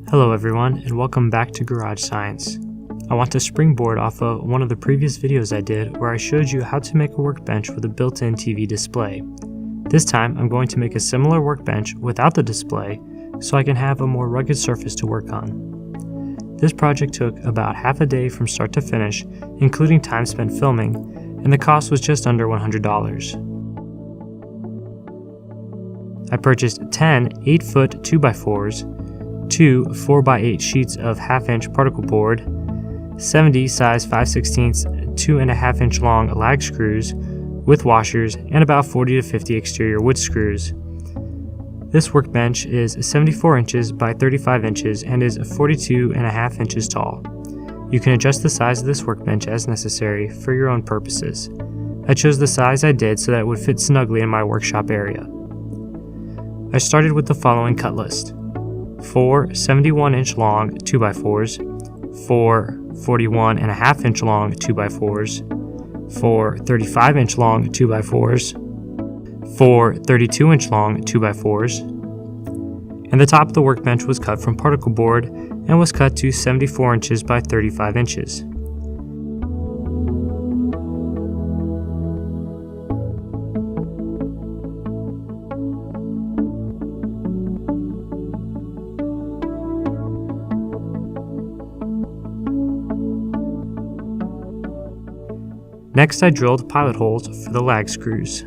Hello everyone, and welcome back to Garage Science. I want to springboard off of one of the previous videos I did where I showed you how to make a workbench with a built-in TV display. This time I'm going to make a similar workbench without the display so I can have a more rugged surface to work on. This project took about half a day from start to finish, including time spent filming, and the cost was just under $100. I purchased 10 8-foot 2x4s, 2 4x8 sheets of half-inch particle board, 70 size 5/16 2.5 inch long lag screws with washers, and about 40 to 50 exterior wood screws. This workbench is 74 inches by 35 inches and is 42.5 inches tall. You can adjust the size of this workbench as necessary for your own purposes. I chose the size I did so that it would fit snugly in my workshop area. I started with the following cut list: 4 71-inch long 2x4s, 4 41.5 inch long 2x4s, 4 35-inch long 2x4s, 4 32-inch long 2x4s, and the top of the workbench was cut from particle board and was cut to 74 inches by 35 inches. Next, I drilled pilot holes for the lag screws.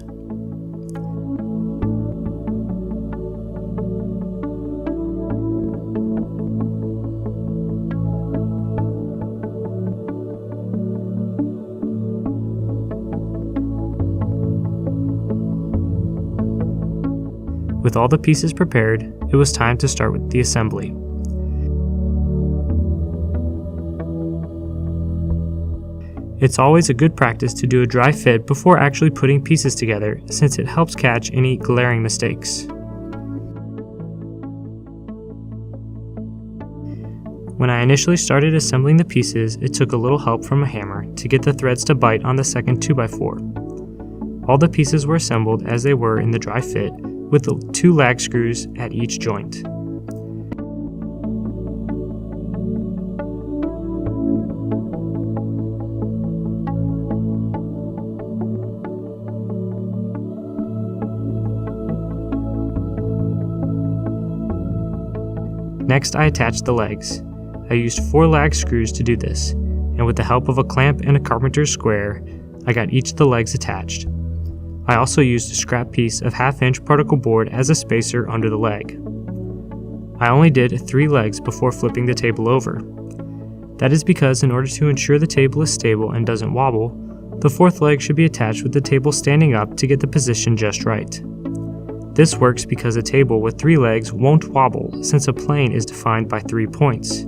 With all the pieces prepared, it was time to start with the assembly. It's always a good practice to do a dry fit before actually putting pieces together, since it helps catch any glaring mistakes. When I initially started assembling the pieces, it took a little help from a hammer to get the threads to bite on the second 2x4. All the pieces were assembled as they were in the dry fit, with the 2 lag screws at each joint. Next, I attached the legs. I used 4 lag screws to do this, and with the help of a clamp and a carpenter's square, I got each of the legs attached. I also used a scrap piece of half-inch particle board as a spacer under the leg. I only did 3 legs before flipping the table over. That is because in order to ensure the table is stable and doesn't wobble, the 4th leg should be attached with the table standing up to get the position just right. This works because a table with 3 legs won't wobble, since a plane is defined by 3 points.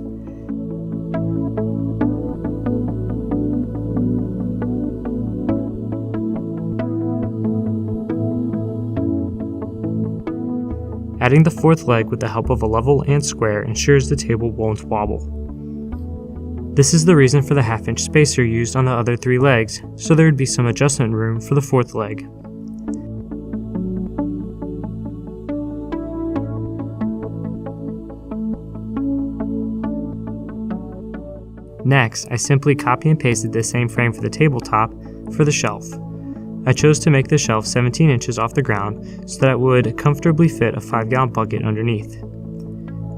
Adding the 4th leg with the help of a level and square ensures the table won't wobble. This is the reason for the half-inch spacer used on the other 3 legs, so there would be some adjustment room for the 4th leg. Next, I simply copy and pasted the same frame for the tabletop for the shelf. I chose to make the shelf 17 inches off the ground so that it would comfortably fit a 5-gallon bucket underneath.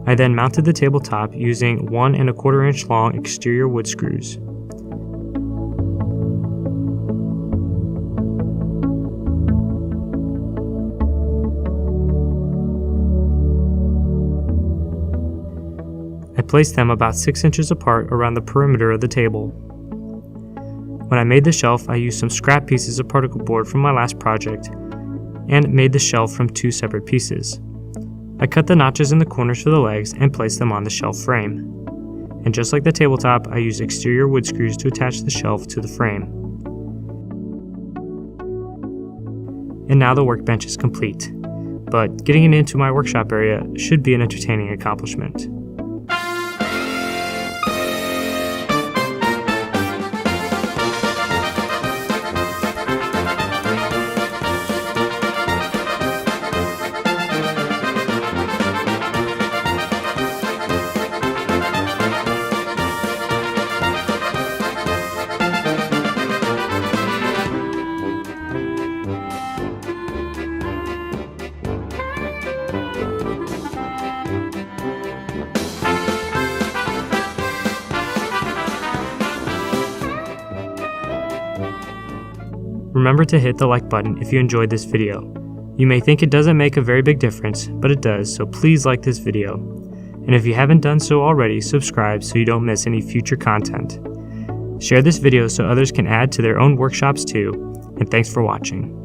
I then mounted the tabletop using 1 1/4 inch long exterior wood screws. I placed them about 6 inches apart around the perimeter of the table. When I made the shelf, I used some scrap pieces of particle board from my last project and made the shelf from 2 separate pieces. I cut the notches in the corners for the legs and placed them on the shelf frame. And just like the tabletop, I used exterior wood screws to attach the shelf to the frame. And now the workbench is complete, but getting it into my workshop area should be an entertaining accomplishment. Remember to hit the like button if you enjoyed this video. You may think it doesn't make a very big difference, but it does, so please like this video. And if you haven't done so already, subscribe so you don't miss any future content. Share this video so others can add to their own workshops too, and thanks for watching.